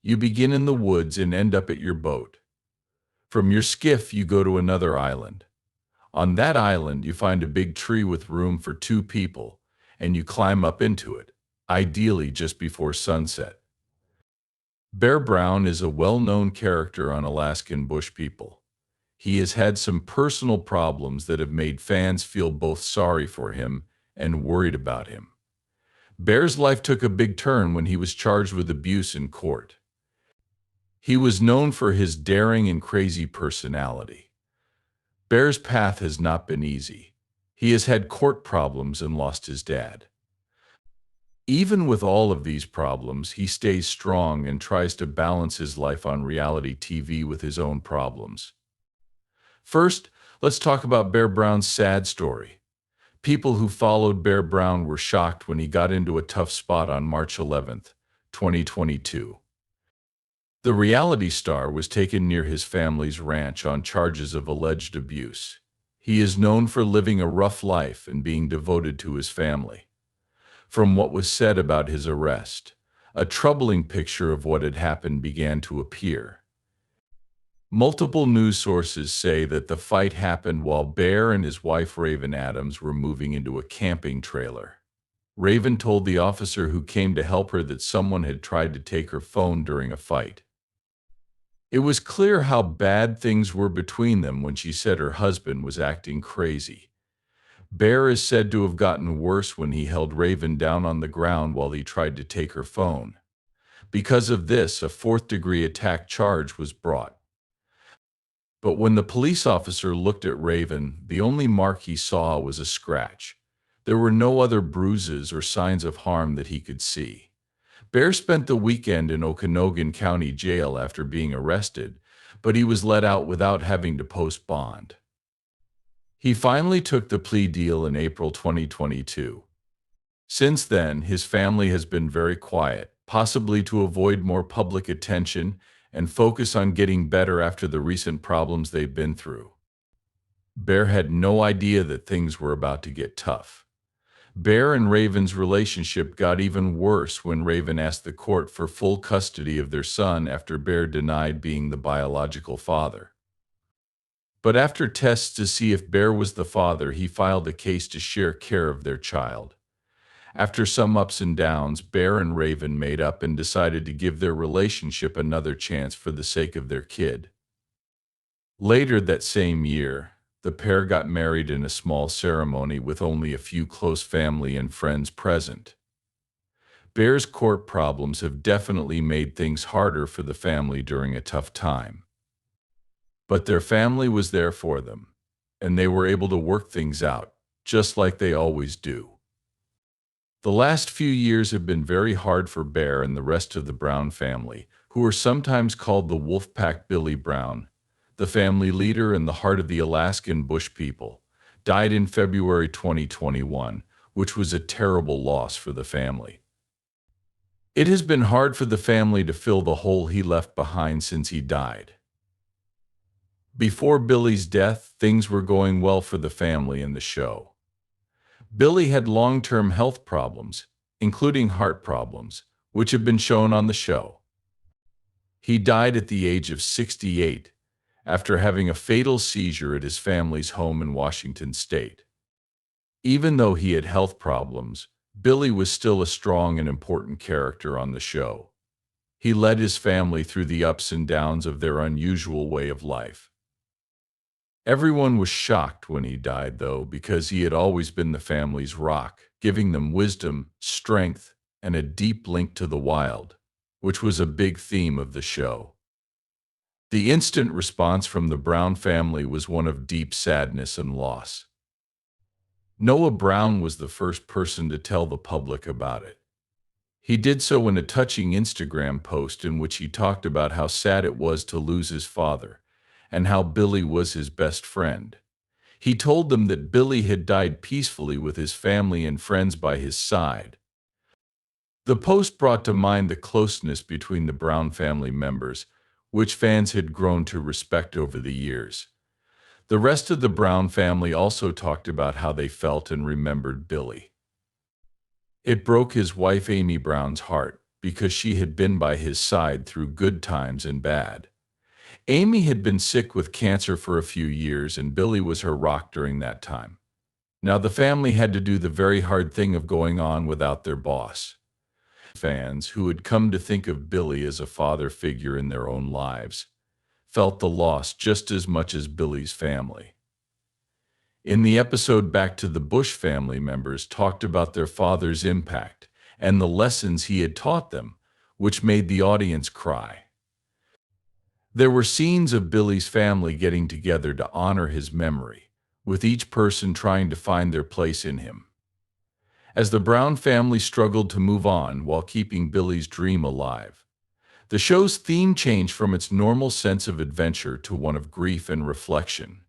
You begin in the woods and end up at your boat. From your skiff, you go to another island. On that island, you find a big tree with room for two people, and you climb up into it, ideally just before sunset. Bear Brown is a well-known character on Alaskan Bush People. He has had some personal problems that have made fans feel both sorry for him and worried about him. Bear's life took a big turn when he was charged with abuse in court. He was known for his daring and crazy personality. Bear's path has not been easy. He has had court problems and lost his dad. Even with all of these problems, he stays strong and tries to balance his life on reality TV with his own problems. First, let's talk about Bear Brown's sad story. People who followed Bear Brown were shocked when he got into a tough spot on March 11, 2022. The reality star was taken near his family's ranch on charges of alleged abuse. He is known for living a rough life and being devoted to his family. From what was said about his arrest, a troubling picture of what had happened began to appear. Multiple news sources say that the fight happened while Bear and his wife Raven Adams were moving into a camping trailer. Raven told the officer who came to help her that someone had tried to take her phone during a fight. It was clear how bad things were between them when she said her husband was acting crazy. Bear is said to have gotten worse when he held Raven down on the ground while he tried to take her phone. Because of this, a fourth-degree attack charge was brought. But when the police officer looked at Raven, the only mark he saw was a scratch. There were no other bruises or signs of harm that he could see. Bear spent the weekend in Okanogan County Jail after being arrested, but he was let out without having to post bond. He finally took the plea deal in April 2022. Since then, his family has been very quiet, possibly to avoid more public attention and focus on getting better after the recent problems they've been through. Bear had no idea that things were about to get tough. Bear and Raven's relationship got even worse when Raven asked the court for full custody of their son after Bear denied being the biological father. But after tests to see if Bear was the father, he filed a case to share care of their child. After some ups and downs, Bear and Raven made up and decided to give their relationship another chance for the sake of their kid. Later that same year, the pair got married in a small ceremony with only a few close family and friends present. Bear's court problems have definitely made things harder for the family during a tough time. But their family was there for them, and they were able to work things out, just like they always do. The last few years have been very hard for Bear and the rest of the Brown family, who are sometimes called the Wolfpack. Billy Brown, the family leader and the heart of the Alaskan Bush People, died in February 2021, which was a terrible loss for the family. It has been hard for the family to fill the hole he left behind since he died. Before Billy's death, things were going well for the family and the show. Billy had long-term health problems, including heart problems, which have been shown on the show. He died at the age of 68 after having a fatal seizure at his family's home in Washington State. Even though he had health problems, Billy was still a strong and important character on the show. He led his family through the ups and downs of their unusual way of life. Everyone was shocked when he died, though, because he had always been the family's rock, giving them wisdom, strength, and a deep link to the wild, which was a big theme of the show. The instant response from the Brown family was one of deep sadness and loss. Noah Brown was the first person to tell the public about it. He did so in a touching Instagram post in which he talked about how sad it was to lose his father, and how Billy was his best friend. He told them that Billy had died peacefully with his family and friends by his side. The post brought to mind the closeness between the Brown family members, which fans had grown to respect over the years. The rest of the Brown family also talked about how they felt and remembered Billy. It broke his wife Amy Brown's heart, because she had been by his side through good times and bad. Amy had been sick with cancer for a few years, and Billy was her rock during that time. Now the family had to do the very hard thing of going on without their boss. Fans, who had come to think of Billy as a father figure in their own lives, felt the loss just as much as Billy's family. In the episode Back to the Bush, family members talked about their father's impact and the lessons he had taught them, which made the audience cry. There were scenes of Billy's family getting together to honor his memory, with each person trying to find their place in him. As the Brown family struggled to move on while keeping Billy's dream alive, the show's theme changed from its normal sense of adventure to one of grief and reflection.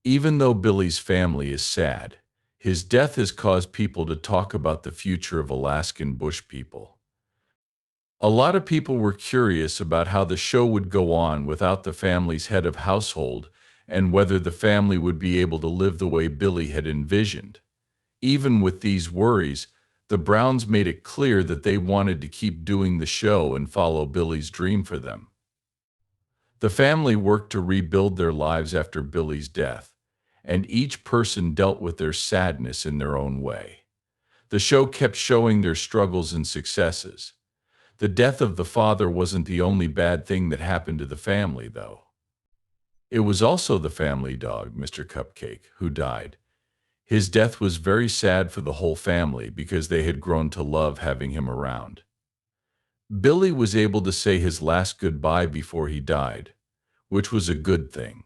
Even though Billy's family is sad, his death has caused people to talk about the future of Alaskan Bush people. A lot of people were curious about how the show would go on without the family's head of household and whether the family would be able to live the way Billy had envisioned. Even with these worries, the Browns made it clear that they wanted to keep doing the show and follow Billy's dream for them. The family worked to rebuild their lives after Billy's death, and each person dealt with their sadness in their own way. The show kept showing their struggles and successes. The death of the father wasn't the only bad thing that happened to the family, though. It was also the family dog, Mr. Cupcake, who died. His death was very sad for the whole family because they had grown to love having him around. Billy was able to say his last goodbye before he died, which was a good thing.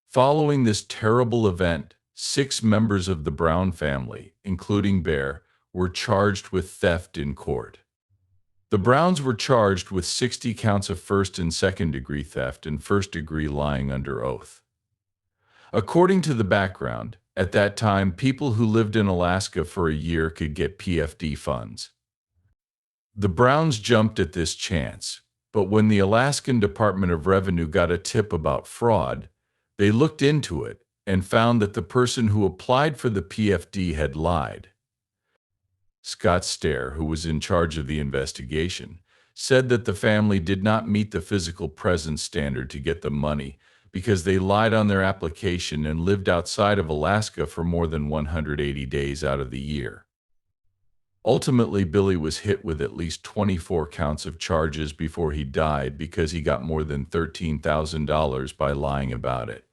Following this terrible event, 6 members of the Brown family, including Bear, were charged with theft in court. The Browns were charged with 60 counts of first and second-degree theft and first-degree lying under oath. According to the background, at that time, people who lived in Alaska for a year could get PFD funds. The Browns jumped at this chance, but when the Alaskan Department of Revenue got a tip about fraud, they looked into it and found that the person who applied for the PFD had lied. Scott Stair, who was in charge of the investigation, said that the family did not meet the physical presence standard to get the money because they lied on their application and lived outside of Alaska for more than 180 days out of the year. Ultimately, Billy was hit with at least 24 counts of charges before he died because he got more than $13,000 by lying about it.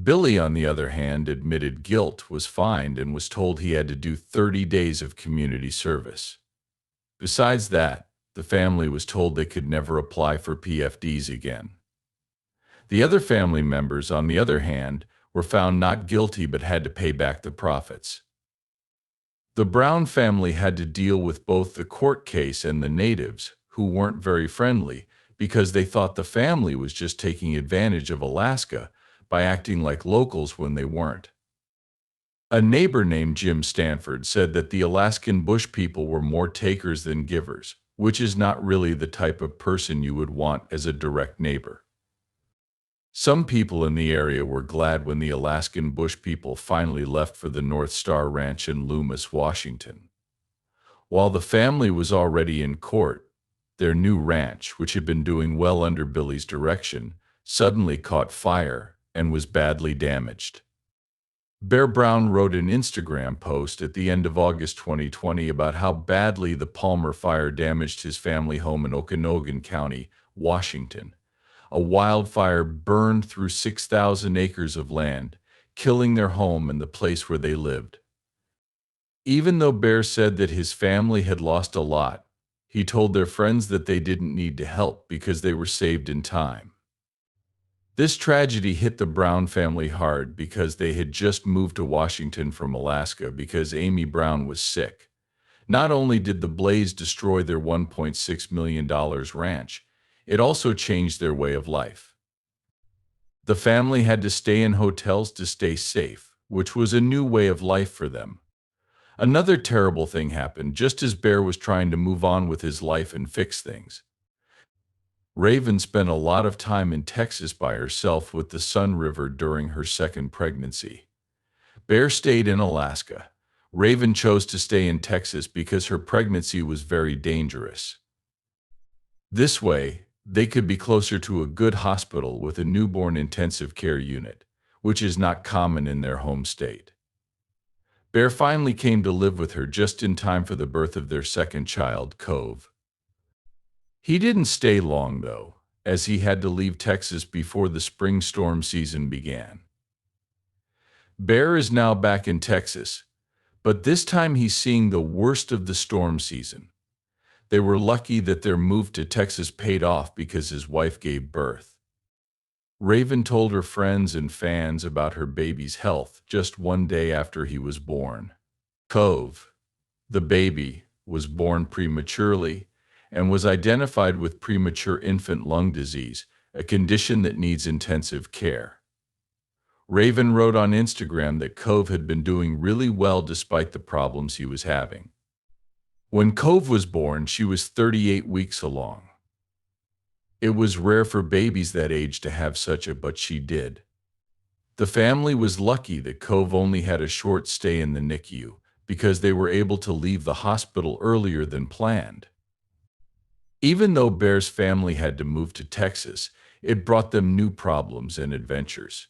Billy, on the other hand, admitted guilt, was fined, and was told he had to do 30 days of community service. Besides that, the family was told they could never apply for PFDs again. The other family members, on the other hand, were found not guilty but had to pay back the profits. The Brown family had to deal with both the court case and the natives, who weren't very friendly because they thought the family was just taking advantage of Alaska by acting like locals when they weren't. A neighbor named Jim Stanford said that the Alaskan Bush people were more takers than givers, which is not really the type of person you would want as a direct neighbor. Some people in the area were glad when the Alaskan Bush people finally left for the North Star Ranch in Loomis, Washington. While the family was already in court, their new ranch, which had been doing well under Billy's direction, suddenly caught fire and was badly damaged. Bear Brown wrote an Instagram post at the end of August 2020 about how badly the Palmer fire damaged his family home in Okanogan County, Washington. A wildfire burned through 6,000 acres of land, killing their home and the place where they lived. Even though Bear said that his family had lost a lot, he told their friends that they didn't need to help because they were saved in time. This tragedy hit the Brown family hard because they had just moved to Washington from Alaska because Amy Brown was sick. Not only did the blaze destroy their $1.6 million ranch, it also changed their way of life. The family had to stay in hotels to stay safe, which was a new way of life for them. Another terrible thing happened just as Bear was trying to move on with his life and fix things. Raven spent a lot of time in Texas by herself with the Sun River during her second pregnancy. Bear stayed in Alaska, Raven chose to stay in Texas because her pregnancy was very dangerous. This way, they could be closer to a good hospital with a newborn intensive care unit, which is not common in their home state. Bear finally came to live with her just in time for the birth of their second child, Cove. He didn't stay long, though, as he had to leave Texas before the spring storm season began. Bear is now back in Texas, but this time he's seeing the worst of the storm season. They were lucky that their move to Texas paid off because his wife gave birth. Raven told her friends and fans about her baby's health just one day after he was born. Cove, the baby, was born prematurely and was identified with premature infant lung disease, a condition that needs intensive care. Raven wrote on Instagram that Cove had been doing really well despite the problems he was having. When Cove was born, she was 38 weeks along. It was rare for babies that age to have such but she did. The family was lucky that Cove only had a short stay in the NICU because they were able to leave the hospital earlier than planned. Even though Bear's family had to move to Texas, it brought them new problems and adventures.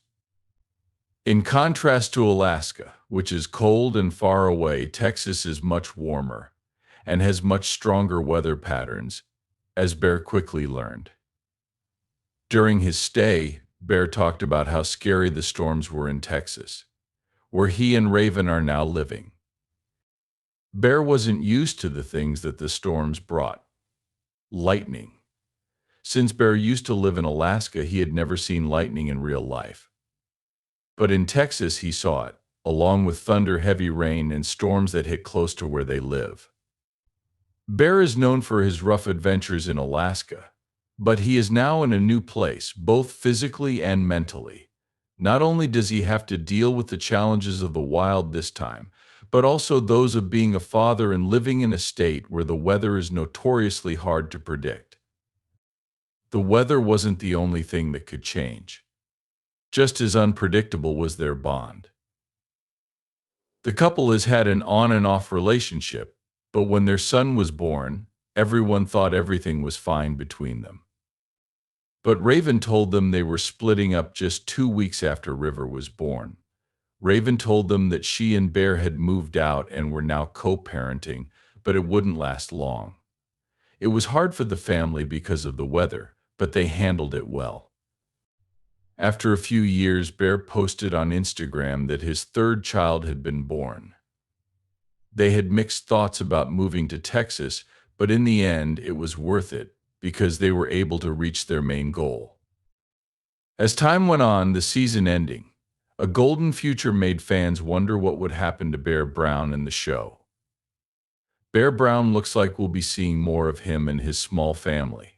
In contrast to Alaska, which is cold and far away, Texas is much warmer and has much stronger weather patterns, as Bear quickly learned. During his stay, Bear talked about how scary the storms were in Texas, where he and Raven are now living. Bear wasn't used to the things that the storms brought. Lightning. Since Bear used to live in Alaska, he had never seen lightning in real life. But in Texas, he saw it, along with thunder, heavy rain, and storms that hit close to where they live. Bear is known for his rough adventures in Alaska, but he is now in a new place, both physically and mentally. Not only does he have to deal with the challenges of the wild this time, but also those of being a father and living in a state where the weather is notoriously hard to predict. The weather wasn't the only thing that could change. Just as unpredictable was their bond. The couple has had an on and off relationship, but when their son was born, everyone thought everything was fine between them. But Raven told them they were splitting up just 2 weeks after River was born. Raven told them that she and Bear had moved out and were now co-parenting, but it wouldn't last long. It was hard for the family because of the weather, but they handled it well. After a few years, Bear posted on Instagram that his third child had been born. They had mixed thoughts about moving to Texas, but in the end, it was worth it because they were able to reach their main goal. As time went on, the season ending, a golden future made fans wonder what would happen to Bear Brown in the show. Bear Brown looks like we'll be seeing more of him and his small family.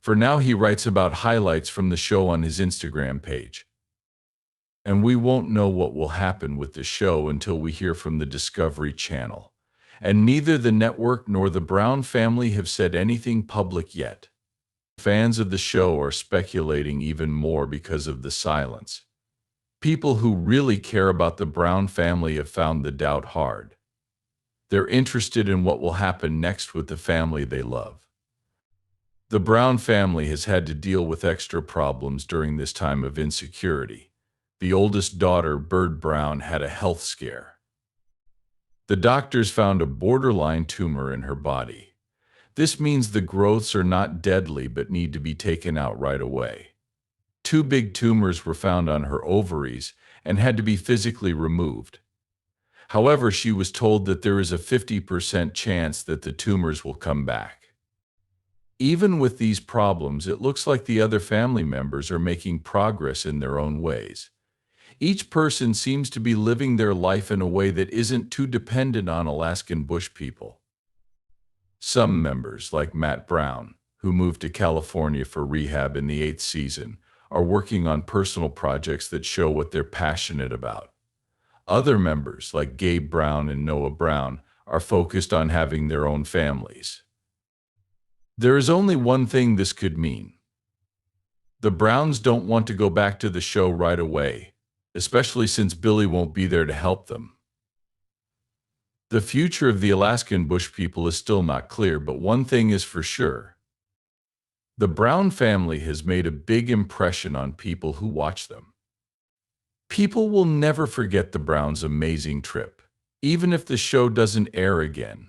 For now, he writes about highlights from the show on his Instagram page. And we won't know what will happen with the show until we hear from the Discovery Channel. And neither the network nor the Brown family have said anything public yet. Fans of the show are speculating even more because of the silence. People who really care about the Brown family have found the doubt hard. They're interested in what will happen next with the family they love. The Brown family has had to deal with extra problems during this time of insecurity. The oldest daughter, Bird Brown, had a health scare. The doctors found a borderline tumor in her body. This means the growths are not deadly but need to be taken out right away. 2 big tumors were found on her ovaries and had to be physically removed. However, she was told that there is a 50% chance that the tumors will come back. Even with these problems, it looks like the other family members are making progress in their own ways. Each person seems to be living their life in a way that isn't too dependent on Alaskan Bush People. Some members, like Matt Brown, who moved to California for rehab in the 8th season, are working on personal projects that show what they're passionate about. Other members, like Gabe Brown and Noah Brown, are focused on having their own families. There is only one thing this could mean. The Browns don't want to go back to the show right away, especially since Billy won't be there to help them. The future of the Alaskan Bush People is still not clear, but one thing is for sure. The Brown family has made a big impression on people who watch them. People will never forget the Browns' amazing trip, even if the show doesn't air again.